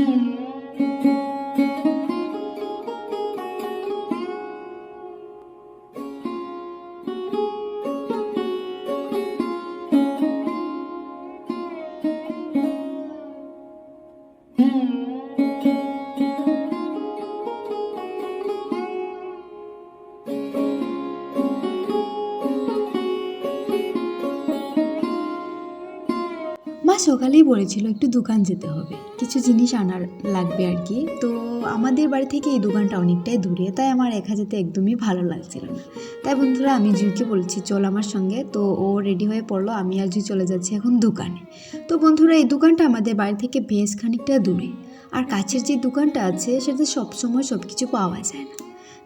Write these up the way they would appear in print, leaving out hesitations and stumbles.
মা সকালেই বলেছিল একটু দোকান যেতে হবে, কিছু জিনিস আনার লাগবে আর কি। তো আমাদের বাড়ি থেকে এই দোকানটা অনেকটাই দূরে, তাই আমার একা যেতে একদমই ভালো লাগছিল না। তাই বন্ধুরা আমি জুইকে বলছি চল আমার সঙ্গে, তো ও রেডি হয়ে পড়লো। আমি আর জুই চলে যাচ্ছি এখন দোকানে। তো বন্ধুরা এই দোকানটা আমাদের বাড়ি থেকে বেশ খানিকটা দূরে, আর কাছের যে দোকানটা আছে সেটা সবসময় সব কিছু পাওয়া যায় না।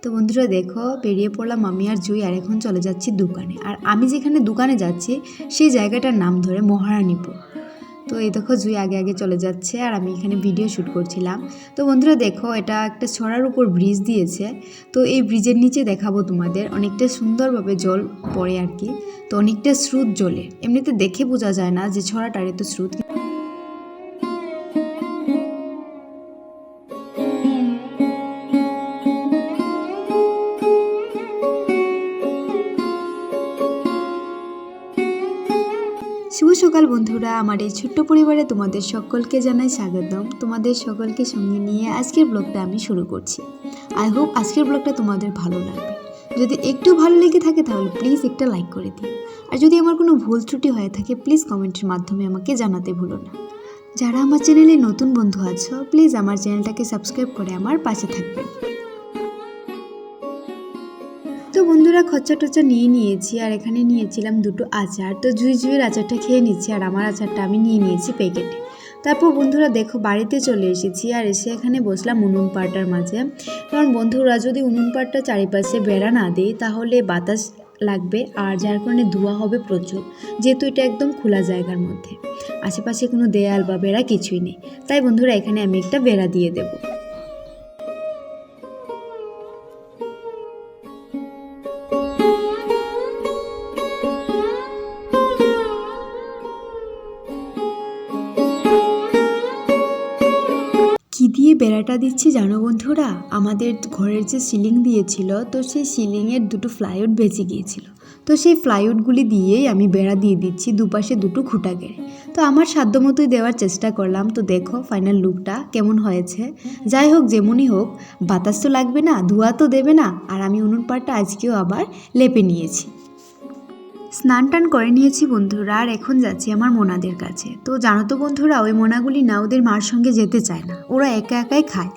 তো বন্ধুরা দেখো বেরিয়ে পড়লাম আমি আর জুই, আর এখন চলে যাচ্ছি দোকানে। আর আমি যেখানে দোকানে যাচ্ছি সেই জায়গাটার নাম ধরে মহারানীপুর। তো এই দেখো জুই আগে আগে চলে যাচ্ছে আর আমি এখানে ভিডিও শ্যুট করছিলাম। তো বন্ধুরা দেখো এটা একটা ছড়ার উপর ব্রিজ দিয়েছে। তো এই ব্রিজের নিচে দেখাবো তোমাদের, অনেকটা সুন্দরভাবে জল পড়ে আর কি। তো অনেকটা স্রোত জলে, এমনিতে দেখে বোঝা যায় না যে ছড়াটার এত স্রোত। শুভ সকাল বন্ধুরা, আমার এই ছোট্ট পরিবারে তোমাদের সকলকে জানাই স্বাগতম। তোমাদের সকলকে সঙ্গে নিয়ে আজকের ব্লগটা আমি শুরু করছি। আই হোপ আজকের ব্লগটা তোমাদের ভালো লাগবে। যদি একটু ভালো লেগে থাকে তাহলে প্লিজ একটা লাইক করে দিও। আর যদি আমার কোনো ভুল ত্রুটি হয়ে থাকে প্লিজ কমেন্টের মাধ্যমে আমাকে জানাতে ভুলো না। যারা আমার চ্যানেলে নতুন বন্ধু আছো প্লিজ আমার চ্যানেলটাকে সাবস্ক্রাইব করে আমার পাশে থাকবেন। তো বন্ধুরা খরচা টচ্চা নিয়ে নিয়েছি, আর এখানে নিয়েছিলাম দুটো আচার। তো জুইয়ের আচারটা খেয়ে নিচ্ছি, আর আমার আচারটা আমি নিয়ে নিয়েছি প্যাকেটে। তারপর বন্ধুরা দেখো বাড়িতে চলে এসেছি, আর এসে এখানে বসলাম উনুন পাড়টার মাঝে। কারণ বন্ধুরা যদি উনুন পাড়টা চারিপাশে বেড়া না দিই তাহলে বাতাস লাগবে, আর যার কারণে ধোঁয়া হবে প্রচুর, যেহেতু এটা একদম খোলা জায়গার মধ্যে, আশেপাশে কোনো দেয়াল বা বেড়া কিছুই নেই। তাই বন্ধুরা এখানে আমি একটা বেড়া দিয়ে দেবো। কি দিয়ে বেড়াটা দিচ্ছি জানো বন্ধুরা? আমাদের ঘরের যে সিলিং দিয়েছিল, তো সেই সিলিংয়ের দুটো প্লাইউড বেঁচে গিয়েছিল। তো সেই প্লাইউডগুলি দিয়েই আমি বেড়া দিয়ে দিচ্ছি, দুপাশে দুটো খুঁটা গেড়ে। তো আমার সাধ্য মতোই দেওয়ার চেষ্টা করলাম। তো দেখো ফাইনাল লুকটা কেমন হয়েছে। যাই হোক যেমনই হোক, বাতাস তো লাগবে না, ধোঁয়া তো দেবে না। আর আমি উনুন পাড়টা আজকেও আবার লেপে নিয়েছি। স্নান টান করে নিয়েছি বন্ধুরা, আর এখন যাচ্ছি আমার মোনাদের কাছে। তো জানো তো বন্ধুরা ওই মোনাগুলি না ওদের মার সঙ্গে যেতে চায় না, ওরা একা একাই খায়।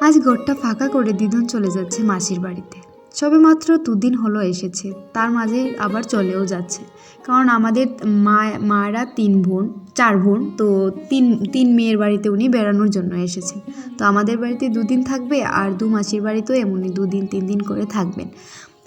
আজ ঘরটা ফাঁকা করে দিদুন চলে যাচ্ছে মাসির বাড়িতে। সবে মাত্র 2 দিন হলো এসেছে, তার মাঝে আবার চলেও যাচ্ছে। কারণ আমাদের মায়েরা 4 বোন, তো তিন মেয়ের বাড়িতে উনি বেড়ানোর জন্য এসেছেন। তো আমাদের বাড়িতে 2 দিন থাকবে, আর 2 মাসির বাড়িতেও এমনই 2 দিন 3 দিন করে থাকবেন।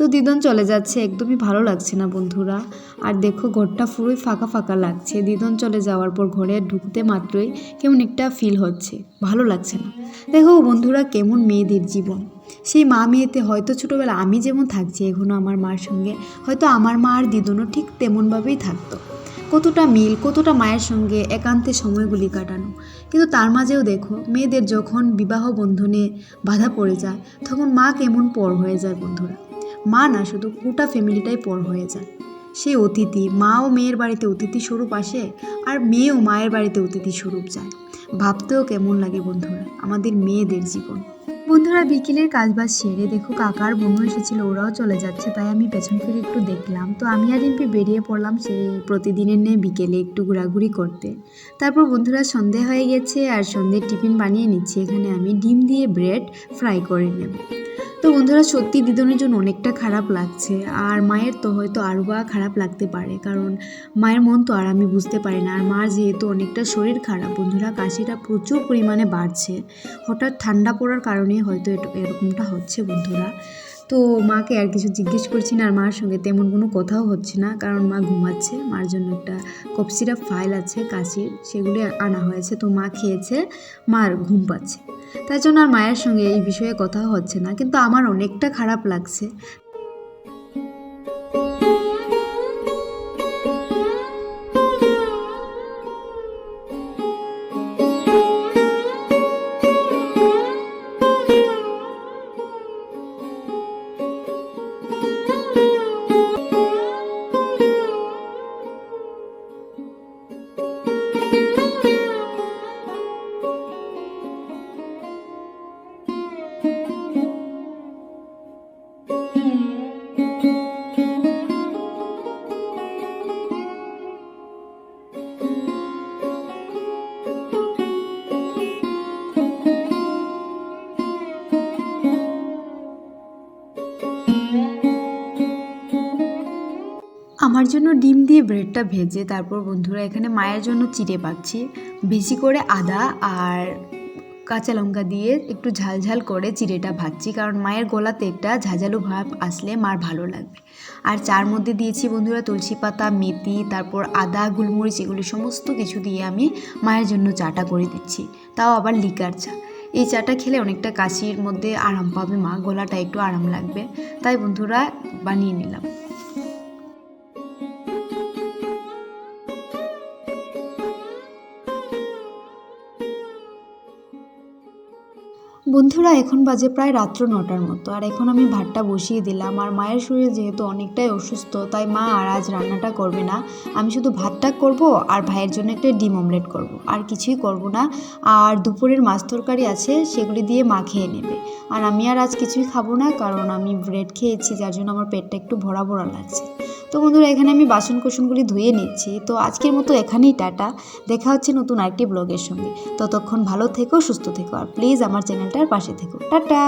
তো দিদন চলে যাচ্ছে, একদমই ভালো লাগছে না বন্ধুরা। আর দেখো ঘরটা পুরোই ফাঁকা ফাঁকা লাগছে। দিদন চলে যাওয়ার পর ঘরে ঢুকতে মাত্রই কেমন একটা ফিল হচ্ছে, ভালো লাগছে না। দেখো বন্ধুরা কেমন মেয়েদের জীবন, সেই মা মেয়েতে হয়তো ছোটোবেলা আমি যেমন থাকছি এখনও আমার মার সঙ্গে, হয়তো আমার মা আর দিদনও ঠিক তেমনভাবেই থাকতো। কতটা মিল, কতটা মায়ের সঙ্গে একান্তে সময়গুলি কাটানো। কিন্তু তার মাঝেও দেখো মেয়েদের যখন বিবাহ বন্ধনে বাধা পড়ে যায় তখন মা কেমন পর হয়ে যায় বন্ধুরা। মা না, শুধু গোটা ফ্যামিলিটাই পর হয়ে যায়। সেই অতিথি, মাও মেয়ের বাড়িতে অতিথি স্বরূপ আসে, আর মেয়েও মায়ের বাড়িতে অতিথি স্বরূপ যায়। ভাবতেও কেমন লাগে বন্ধুরা আমাদের মেয়েদের জীবন। বন্ধুরা বিকেলের কাজবাজ সেরে দেখো কাকার বোনও এসেছিল, ওরাও চলে যাচ্ছে। তাই আমি পেছন ফিরে একটু দেখলাম। তো আমি আর রিম্পি বেরিয়ে পড়লাম সেই প্রতিদিনের ন্যায় বিকেলে একটু ঘোরাঘুরি করতে। তারপর বন্ধুরা সন্ধে হয়ে গেছে, আর সন্ধ্যের টিফিন বানিয়ে নিচ্ছি। এখানে আমি ডিম দিয়ে ব্রেড ফ্রাই করে নেব। তো বন্ধুরা সত্যি দিদনের জন্য অনেকটা খারাপ লাগছে, আর মায়ের তো হয়তো আরও বা খারাপ লাগতে পারে, কারণ মায়ের মন তো আর আমি বুঝতে পারি না। আর মার যেহেতু অনেকটা শরীর খারাপ বন্ধুরা, কাশিটা প্রচুর পরিমাণে বাড়ছে, হঠাৎ ঠান্ডা পড়ার কারণে হয়তো এরকমটা হচ্ছে বন্ধুরা। তো মাকে আর কিছু জিজ্ঞেস করছি না, আর মার সঙ্গে তেমন কোনো কথাও হচ্ছে না, কারণ মা ঘুমাচ্ছে। মার জন্য একটা কফ সিরাপ ফাইল আছে কাশির, সেগুলি আনা হয়েছে। তো মা খেয়েছে, মার ঘুম পাচ্ছে, তাই জন্য আর মায়ের সঙ্গে এই বিষয়ে কথা হচ্ছে না। কিন্তু আমার অনেকটা খারাপ লাগছে। আমার জন্য ডিম দিয়ে ব্রেডটা ভেজে তারপর বন্ধুরা এখানে মায়ের জন্য চিড়ে পাচ্ছি। বেশি করে আদা আর কাঁচা লঙ্কা দিয়ে একটু ঝাল করে চিড়েটা ভাজছি, কারণ মায়ের গলাতে একটা ঝাঁঝালো ভাব আসলে মার ভালো লাগবে। আর চার মধ্যে দিয়েছি বন্ধুরা তুলসী পাতা, মেথি, তারপর আদা, গোলমরিচ, এগুলি সমস্ত কিছু দিয়ে আমি মায়ের জন্য চাটা করে দিচ্ছি, তাও আবার লিকার চা। এই চাটা খেলে অনেকটা কাশির মধ্যে আরাম পাবে মা, গলাটা একটু আরাম লাগবে, তাই বন্ধুরা বানিয়ে নিলাম। বন্ধুরা এখন বাজে প্রায় রাত্র 9টার মতো, আর এখন আমি ভাতটা বসিয়ে দিলাম। আর মায়ের শরীর যেহেতু অনেকটাই অসুস্থ, তাই মা আর আজ রান্নাটা করবে না, আমি শুধু ভাতটা করব আর ভাইয়ের জন্য একটা ডিম অমলেট করব, আর কিছুই করব না। আর দুপুরের মাছ তরকারি আছে, সেগুলি দিয়ে মা খেয়ে নেবে। আর আমি আর আজ কিছুই খাবো না, কারণ আমি ব্রেড খেয়েছি, যার জন্য আমার পেটটা একটু ভরা ভরা লাগছে। তো বন্ধুরা এখানে আমি বাসন কোসনগুলি ধুয়ে নিচ্ছি। তো আজকের মতো এখানেই টাটা, দেখা হচ্ছে নতুন আরেকটি ব্লগের সঙ্গে। ততক্ষণ ভালো থেকো, সুস্থ থেকো, আর প্লিজ আমার চ্যানেলটার পাশে থেকো। টাটা।